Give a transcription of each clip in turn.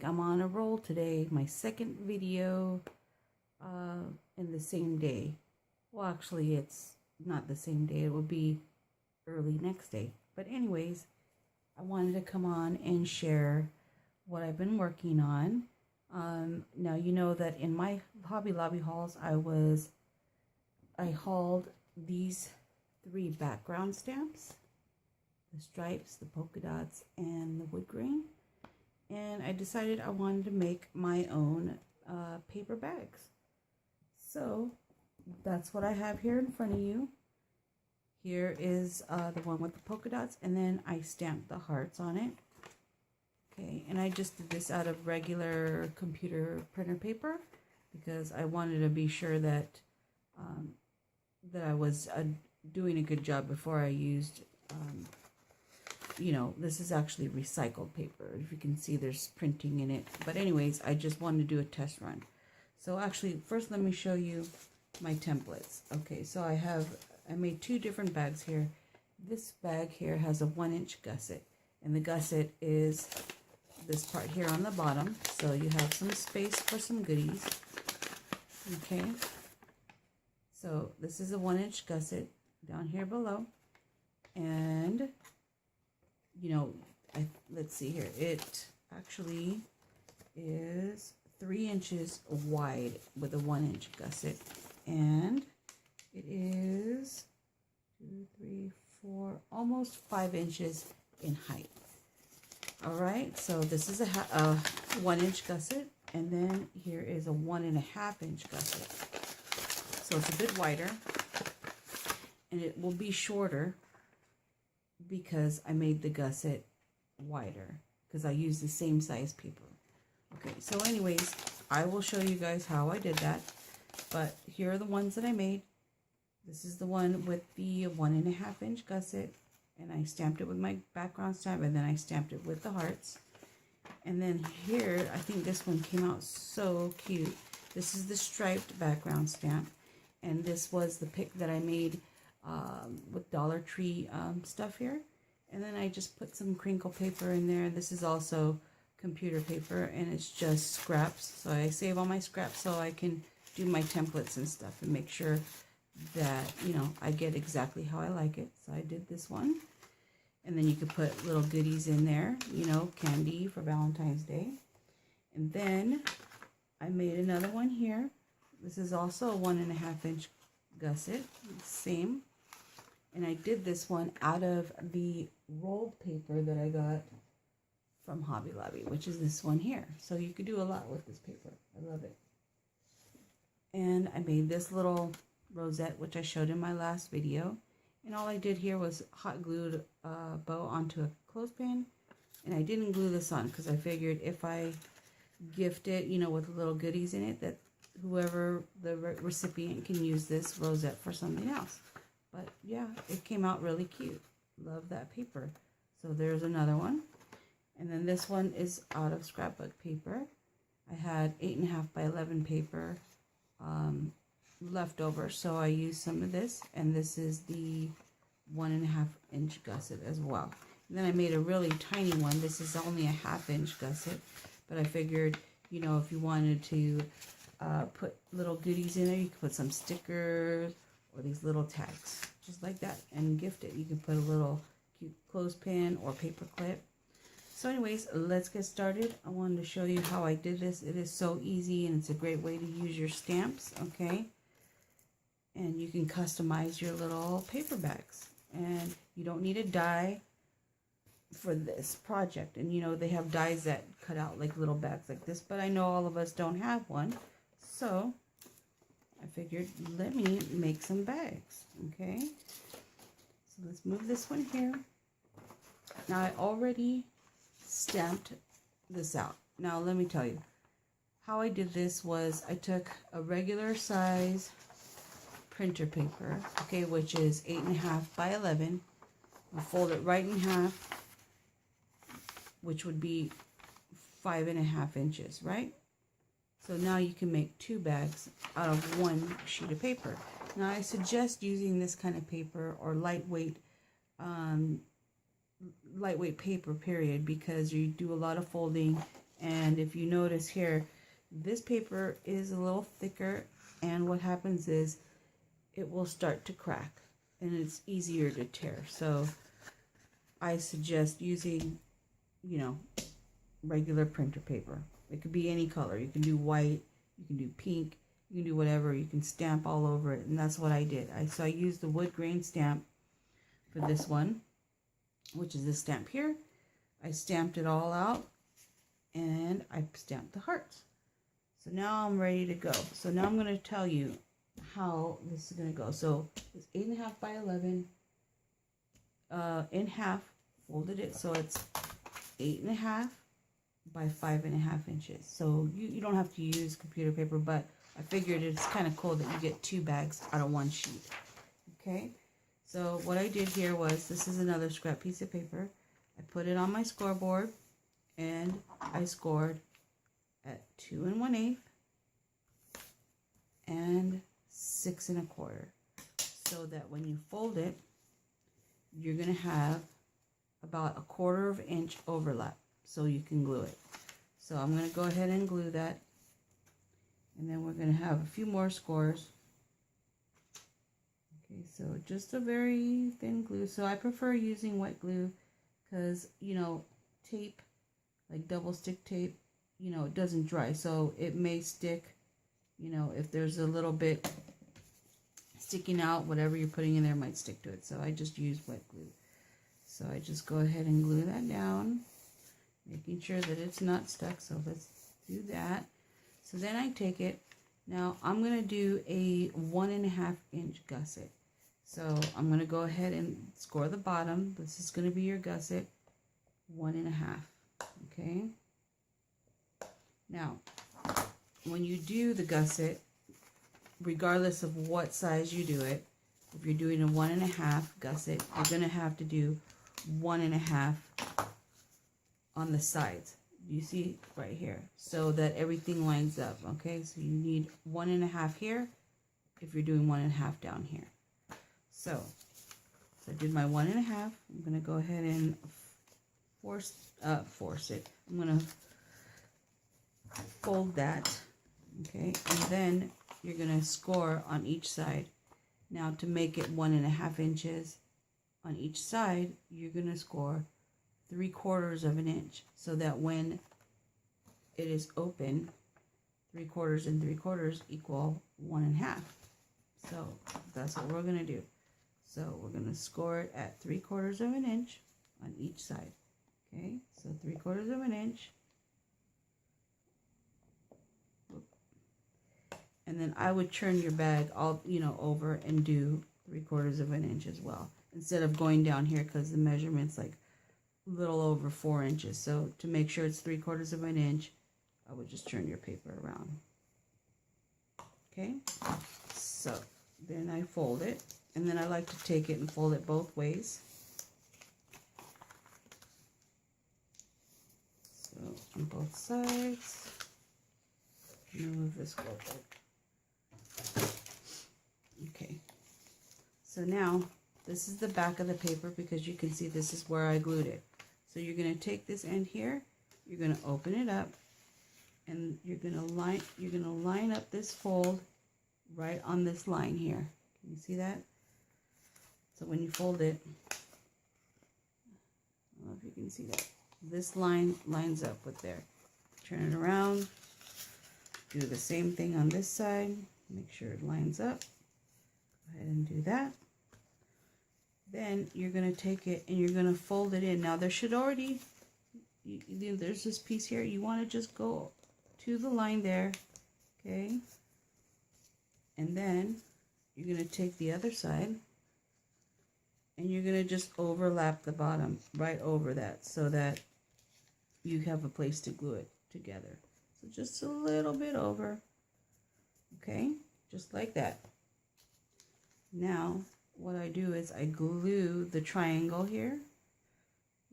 I'm on a roll today. My second video in the same day. Well, actually, it's not the same day. It will be early next day. But anyways, I wanted to come on and share what I've been working on. Now, you know that in my Hobby Lobby hauls, I hauled these 3 background stamps. The stripes, the polka dots, and the wood grain. And I decided I wanted to make my own paper bags. So that's what I have here in front of you. Here is the one with the polka dots, and then I stamped the hearts on it. Okay, and I just did this out of regular computer printer paper because I wanted to be sure that that I was doing a good job before I used you know, this is actually recycled paper. If you can see, there's printing in it. But anyways, I just wanted to do a test run. So actually, first let me show you my templates. Okay, so I made 2 different bags here. This bag here has a 1-inch gusset. And the gusset is this part here on the bottom. So you have some space for some goodies. Okay. So this is a 1-inch gusset down here below. And you know, let's see here. It actually is 3 inches wide with a 1-inch gusset, and it is 2, 3, 4, almost 5 inches in height. All right, so this is a 1-inch gusset, and then here is a 1.5-inch gusset. So it's a bit wider, and it will be shorter because I made the gusset wider because I used the same size paper. Okay, so anyways, I will show you guys how I did that. But here are the ones that I made. This is the one with the 1.5-inch gusset, and I stamped it with my background stamp, and then I stamped it with the hearts. And then here, I think this one came out so cute. This is the striped background stamp, and this was the pick that I made with Dollar Tree stuff here. And then I just put some crinkle paper in there. This is also computer paper, and it's just scraps. So I save all my scraps so I can do my templates and stuff and make sure that, you know, I get exactly how I like it. So I did this one. And then you could put little goodies in there, you know, candy for Valentine's Day. And then I made another one here. This is also a 1.5-inch gusset, same. And I did this one out of the rolled paper that I got from Hobby Lobby, which is this one here. So you could do a lot with this paper. I love it. And I made this little rosette, which I showed in my last video. And all I did here was hot glued a bow onto a clothespin. And I didn't glue this on because I figured if I gift it, you know, with little goodies in it, that whoever the recipient can use this rosette for something else. But yeah, it came out really cute. Love that paper. So there's another one. And then this one is out of scrapbook paper. I had 8.5 by 11 paper left over, so I used some of this. And this is the 1.5-inch gusset as well. And then I made a really tiny one. This is only a 1/2-inch gusset, but I figured, you know, if you wanted to put little goodies in there, you could put some stickers or these little tags, just like that, and gift it. You can put a little cute clothespin or paper clip. So anyways, let's get started. I wanted to show you how I did this. It is so easy, and it's a great way to use your stamps, okay? And you can customize your little paper bags. And you don't need a die for this project. And you know, they have dies that cut out like little bags like this, but I know all of us don't have one. So I figured, let me make some bags, okay? So let's move this one here. Now I already stamped this out. Now let me tell you, how I did this was I took a regular size printer paper, okay, which is 8.5 by 11. I'll fold it right in half, which would be 5.5 inches, right? So now you can make 2 bags out of 1 sheet of paper. Now I suggest using this kind of paper or lightweight paper, period, because you do a lot of folding And if you notice here, this paper is a little thicker, and what happens is it will start to crack and it's easier to tear. So I suggest using, you know, regular printer paper. It could be any color. You can do white, you can do pink, you can do whatever. You can stamp all over it, and that's what I did. So I used the wood grain stamp for this one, which is this stamp here. I stamped it all out, and I stamped the hearts. So now I'm ready to go. So now I'm going to tell you how this is going to go. So it's 8.5 by 11 in half, folded it so it's 8.5 by 5.5 inches. So you don't have to use computer paper, but I figured it's kind of cool that you get 2 bags out of 1 sheet. Okay, so what I did here was, this is another scrap piece of paper. I put it on my scoreboard, and I scored at 2 1/8 and 6 1/4, so that when you fold it, you're going to have about 1/4 inch overlap so you can glue it. So I'm going to go ahead and glue that, and then we're going to have a few more scores. Okay, so just a very thin glue. So I prefer using wet glue because, you know, tape, like double stick tape, you know, it doesn't dry, so it may stick. You know, if there's a little bit sticking out, whatever you're putting in there might stick to it. So I just use wet glue. So I just go ahead and glue that down, making sure that it's not stuck. So let's do that. So then I take it. Now I'm going to do a 1.5 inch gusset. So I'm going to go ahead and score the bottom. This is going to be your gusset, 1.5. Okay. Now, when you do the gusset, regardless of what size you do it, if you're doing a 1.5 gusset, you're going to have to do 1.5 on the sides. You see right here, so that everything lines up. Okay, so you need 1.5 here if you're doing 1.5 down here. So I did my 1.5. I'm going to go ahead and force it. I'm going to fold that. Okay, and then you're going to score on each side. Now, to make it 1.5 inches on each side, you're going to score 3/4 of an inch, so that when it is open, 3/4 and 3/4 equal 1.5. So that's what we're going to do. So we're going to score it at 3/4 of an inch on each side. Okay, so 3/4 of an inch. And then I would turn your bag all, you know, over and do 3/4 of an inch as well, instead of going down here, because the measurement's like a little over 4 inches. So to make sure it's 3/4 of an inch, I would just turn your paper around. Okay, so then I fold it, and then I like to take it and fold it both ways. So on both sides. Move this forward. Okay, so now this is the back of the paper, because you can see this is where I glued it. So you're going to take this end here, you're going to open it up, and you're going to line up this fold right on this line here. Can you see that? So when you fold it, I don't know if you can see that. This line lines up with there. Turn it around. Do the same thing on this side. Make sure it lines up. Go ahead and do that. Then you're going to take it and you're going to fold it in. Now there should already, there's this piece here. You want to just go to the line there. Okay. And then you're going to take the other side and you're going to just overlap the bottom right over that, so that you have a place to glue it together. So just a little bit over. Okay, just like that. Now what I do is I glue the triangle here,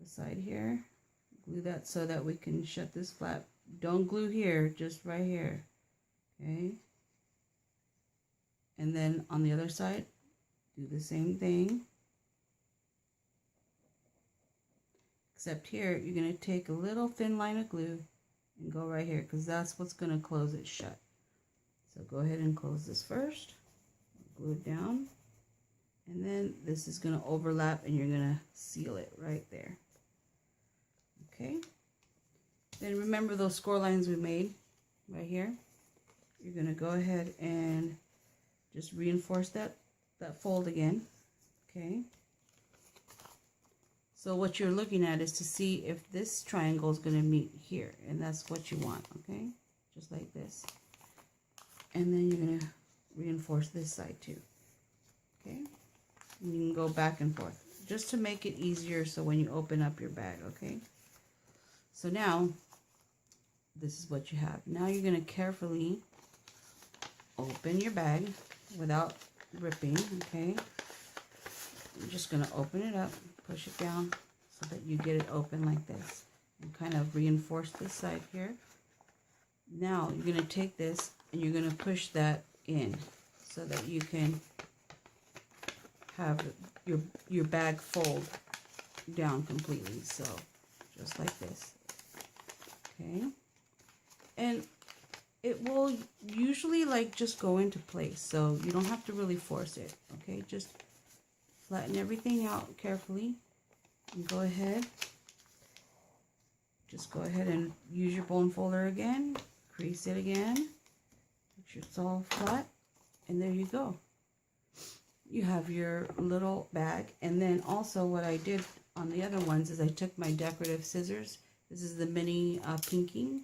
the side here, glue that so that we can shut this flap. Don't glue here, just right here. Okay, and then on the other side, do the same thing, except here you're going to take a little thin line of glue and go right here, because that's what's going to close it shut. So go ahead and close this first, glue it down, and then this is going to overlap and you're going to seal it right there. Okay, then remember those score lines we made right here. You're going to go ahead and just reinforce that fold again. Okay, so what you're looking at is to see if this triangle is going to meet here, and that's what you want. Okay, just like this. And then you're going to reinforce this side too. Okay, and you can go back and forth just to make it easier so when you open up your bag. Okay, so now this is what you have. Now you're going to carefully open your bag without ripping. Okay, I'm just going to open it up, push it down so that you get it open like this, and kind of reinforce this side here. Now you're going to take this and you're going to push that in so that you can have your bag fold down completely. So just like this. Okay, and it will usually like just go into place, so you don't have to really force it. Okay, just flatten everything out carefully and go ahead. Just go ahead and use your bone folder again, crease it again, make sure it's all flat, and there you go. You have your little bag. And then also what I did on the other ones is I took my decorative scissors. This is the mini pinking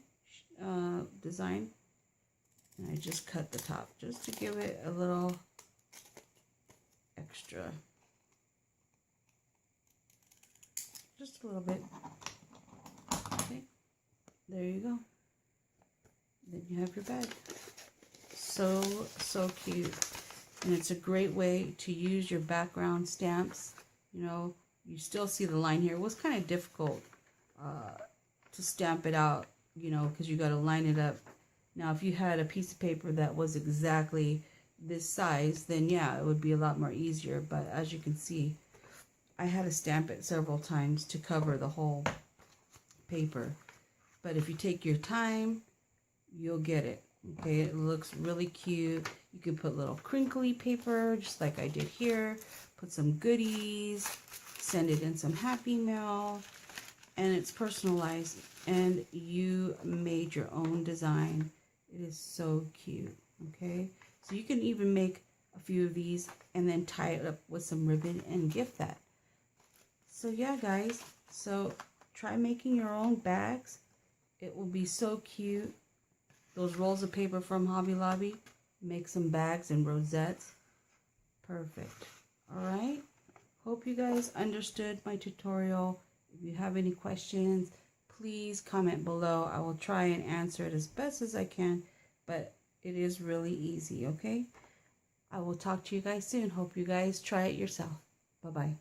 design, and I just cut the top just to give it a little extra, just a little bit. Okay, there you go. Then you have your bag. So cute. And it's a great way to use your background stamps. You know, you still see the line here. It was kind of difficult to stamp it out, you know, because you got to line it up. Now, if you had a piece of paper that was exactly this size, then yeah, it would be a lot more easier. But as you can see, I had to stamp it several times to cover the whole paper. But if you take your time, you'll get it. Okay, it looks really cute. You can put little crinkly paper, just like I did here. Put some goodies, send it in some Happy Mail, and it's personalized. And you made your own design. It is so cute. Okay, so you can even make a few of these and then tie it up with some ribbon and gift that. So yeah, guys. So try making your own bags. It will be so cute. Those rolls of paper from Hobby Lobby, make some bags and rosettes. Perfect. All right. Hope you guys understood my tutorial. If you have any questions, please comment below. I will try and answer it as best as I can, but it is really easy, okay? I will talk to you guys soon. Hope you guys try it yourself. Bye-bye.